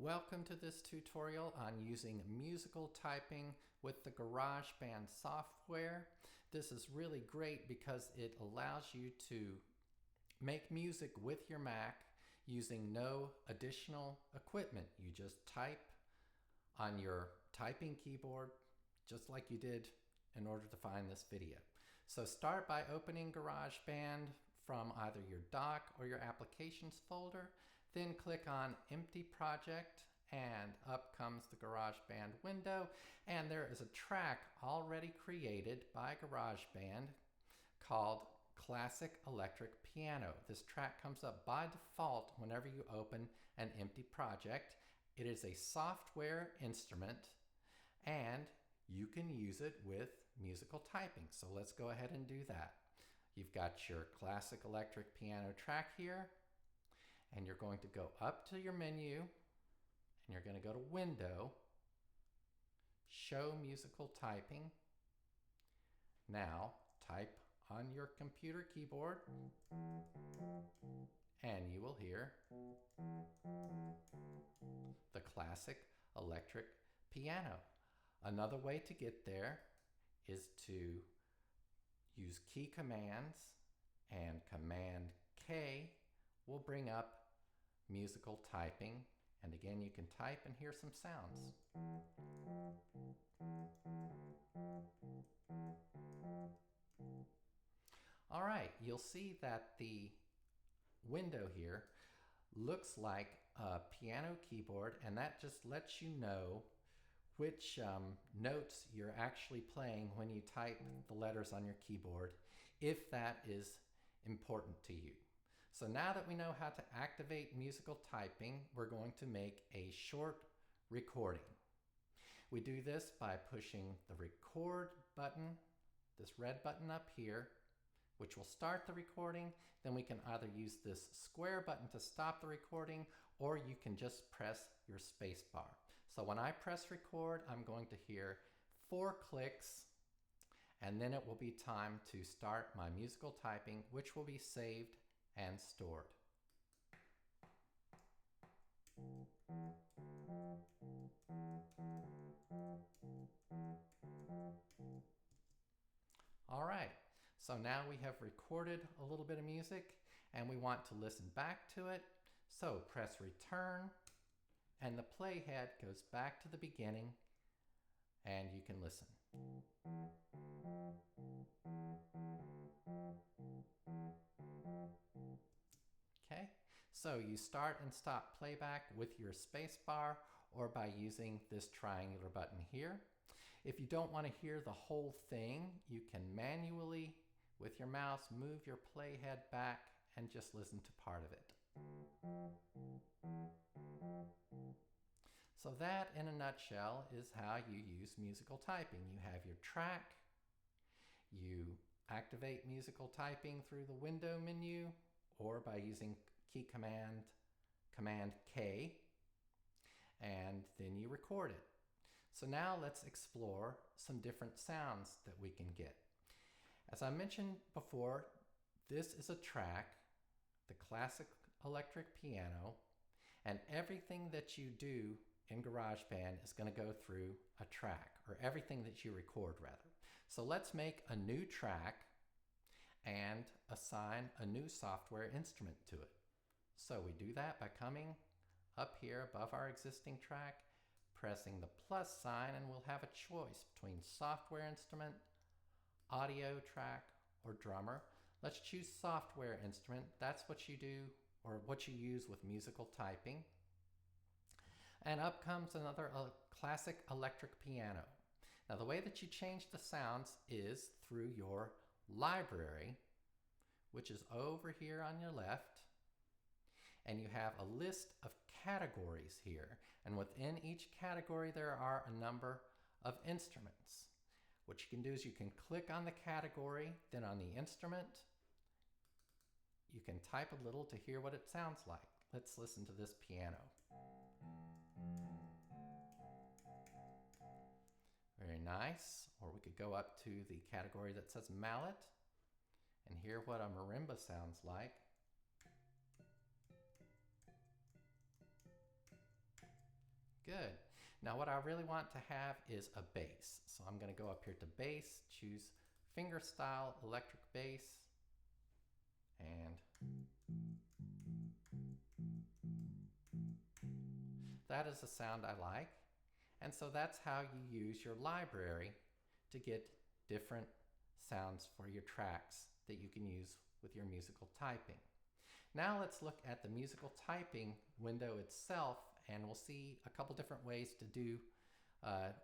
Welcome to this tutorial on using musical typing with the Garageband software. This is really great because it allows you to make music with your Mac using no additional equipment. You just type on your typing keyboard just like you did in order to find this video. So start by opening Garageband from either your dock or your applications folder. Then click on Empty Project and up comes the Garageband window, and there is a track already created by Garageband called Classic Electric Piano. This track comes up by default whenever you open an empty project. It is a software instrument and you can use it with musical typing. So let's go ahead and do that. You've got your Classic Electric Piano track here, and you're going to go up to your menu and you're going to go to Window, Show Musical Typing. Now type on your computer keyboard and you will hear the Classic Electric Piano. Another way to get there is to use key commands, and Command K will bring up musical typing. And again, you can type and hear some sounds. All right, you'll see that the window here looks like a piano keyboard, and that just lets you know which notes you're actually playing when you type the letters on your keyboard, if that is important to you. So now that we know how to activate musical typing, we're going to make a short recording. We do this by pushing the record button, this red button up here, which will start the recording. Then we can either use this square button to stop the recording, or you can just press your space bar. So when I press record, I'm going to hear 4 clicks, and then it will be time to start my musical typing, which will be saved and stored. All right, so now we have recorded a little bit of music and we want to listen back to it. So press return and the playhead goes back to the beginning and you can listen. Okay, so you start and stop playback with your space bar or by using this triangular button here. If you don't want to hear the whole thing, you can manually, with your mouse, move your playhead back and just listen to part of it. So that, in a nutshell, is how you use musical typing. You have your track, you activate musical typing through the window menu or by using key command K, and then you record it. So now let's explore some different sounds that we can get. As I mentioned before, this is a track, the Classic Electric Piano, and everything that you do in GarageBand is going to go through a track, or everything that you record rather. So let's make a new track and assign a new software instrument to it. So we do that by coming up here above our existing track, pressing the plus sign, and we'll have a choice between software instrument, audio track, or drummer. Let's choose software instrument. That's what you do, or what you use with musical typing. And up comes another Classic Electric Piano. Now the way that you change the sounds is through your library, which is over here on your left. And you have a list of categories here. And within each category, there are a number of instruments. What you can do is you can click on the category, then on the instrument, you can type a little to hear what it sounds like. Let's listen to this piano. Very nice. Or we could go up to the category that says mallet and hear what a marimba sounds like. Good. Now what I really want to have is a bass. So I'm going to go up here to bass, choose fingerstyle electric bass, and that is the sound I like. And so that's how you use your library to get different sounds for your tracks that you can use with your musical typing. Now let's look at the musical typing window itself, and we'll see a couple different ways to do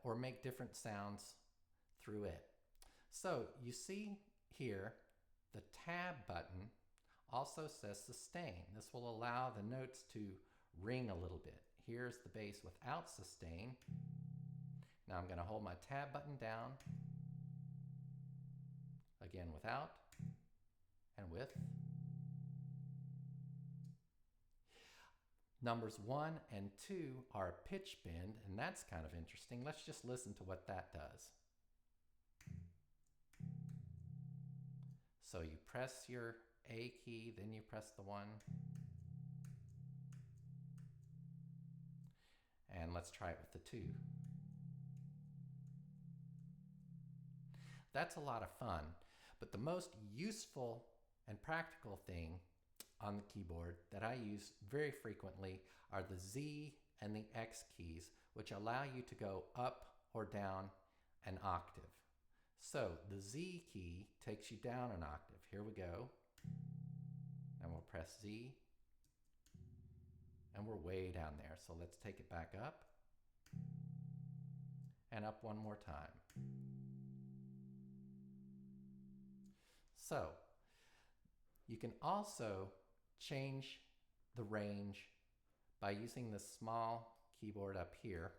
or make different sounds through it. So you see here the tab button also says sustain. This will allow the notes to ring a little bit. Here's the bass without sustain. Now I'm going to hold my tab button down, again without and with. Numbers 1 and 2 are a pitch bend, and that's kind of interesting. Let's just listen to what that does. So you press your A key, then you press the 1. And let's try it with the 2. That's a lot of fun, but the most useful and practical thing on the keyboard that I use very frequently are the Z and the X keys, which allow you to go up or down an octave. So the Z key takes you down an octave. Here we go. And we'll press Z. And we're way down there. So let's take it back up. And up one more time. So you can also change the range by using the small keyboard up here,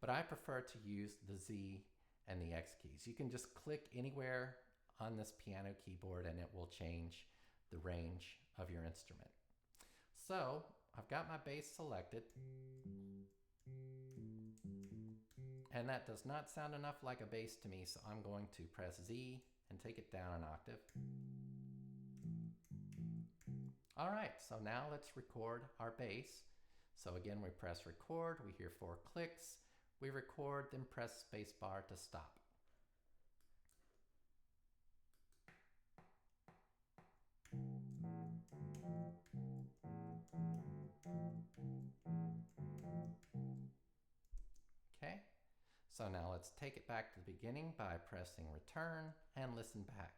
but I prefer to use the Z and the X keys. You can just click anywhere on this piano keyboard and it will change the range of your instrument. So I've got my bass selected, and that does not sound enough like a bass to me, so I'm going to press Z and take it down an octave. All right, so now let's record our bass. So again, we press record, we hear 4 clicks, we record, then press spacebar to stop. Okay, so now let's take it back to the beginning by pressing return and listen back.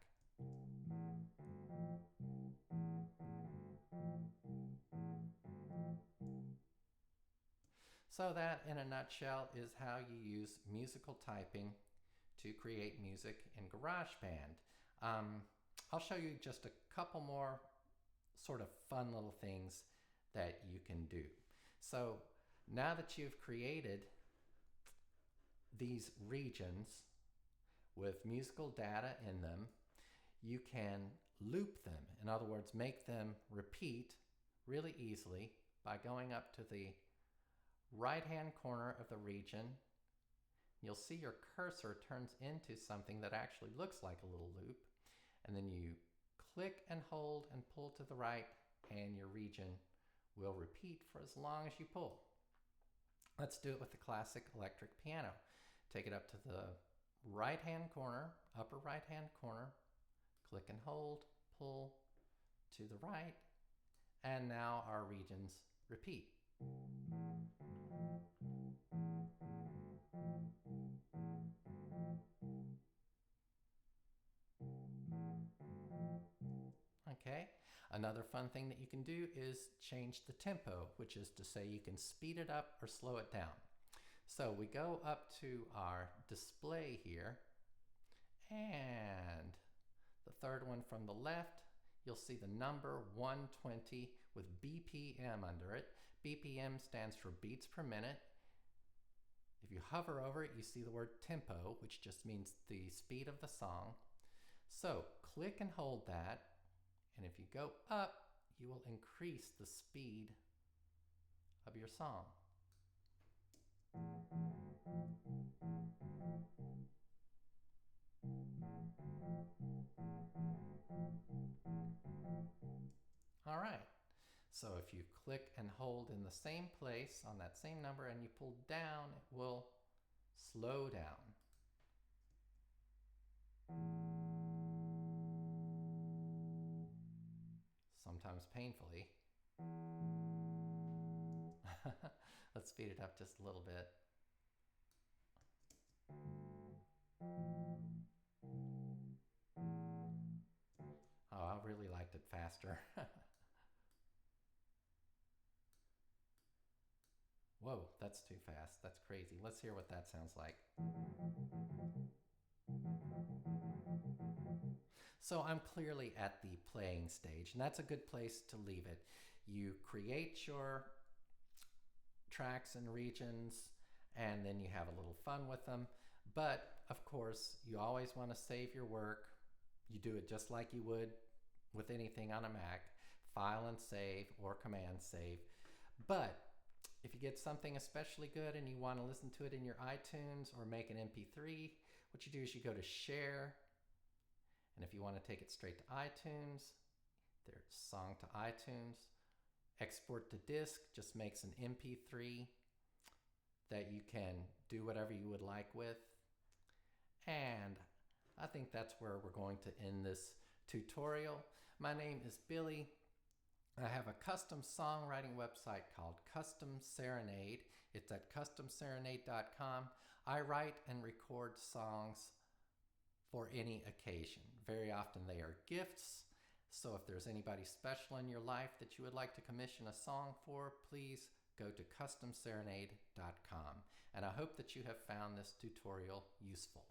So that, in a nutshell, is how you use musical typing to create music in Garageband. I'll show you just a couple more sort of fun little things that you can do. So now that you've created these regions with musical data in them, you can loop them. In other words, make them repeat really easily by going up to the right-hand corner of the region. You'll see your cursor turns into something that actually looks like a little loop, and then you click and hold and pull to the right, and your region will repeat for as long as you pull. Let's do it with the classic electric piano. Take it up to the right-hand corner, upper right-hand corner, click and hold, pull to the right, and now our regions repeat. Okay, another fun thing that you can do is change the tempo, which is to say you can speed it up or slow it down. So we go up to our display here, and the third one from the left, you'll see the number 120 with BPM under it. BPM stands for beats per minute. If you hover over it, you see the word tempo, which just means the speed of the song. So click and hold that, and if you go up, you will increase the speed of your song. All right, So if you click and hold in the same place on that same number and you pull down, it will slow down. Sometimes painfully. Let's speed it up just a little bit. Oh, I really liked it faster. Whoa, that's too fast. That's crazy. Let's hear what that sounds like. So I'm clearly at the playing stage, and that's a good place to leave it. You create your tracks and regions, and then you have a little fun with them. But of course, you always want to save your work. You do it just like you would with anything on a Mac, file and save or command save. But if you get something especially good and you want to listen to it in your iTunes or make an MP3, what you do is you go to Share, and if you want to take it straight to iTunes, there's Song to iTunes. Export to disk just makes an MP3 that you can do whatever you would like with. And I think that's where we're going to end this tutorial. My name is Billy. I have a custom songwriting website called Custom Serenade. It's at customserenade.com. I write and record songs for any occasion. Very often they are gifts. So if there's anybody special in your life that you would like to commission a song for, please go to customserenade.com. And I hope that you have found this tutorial useful.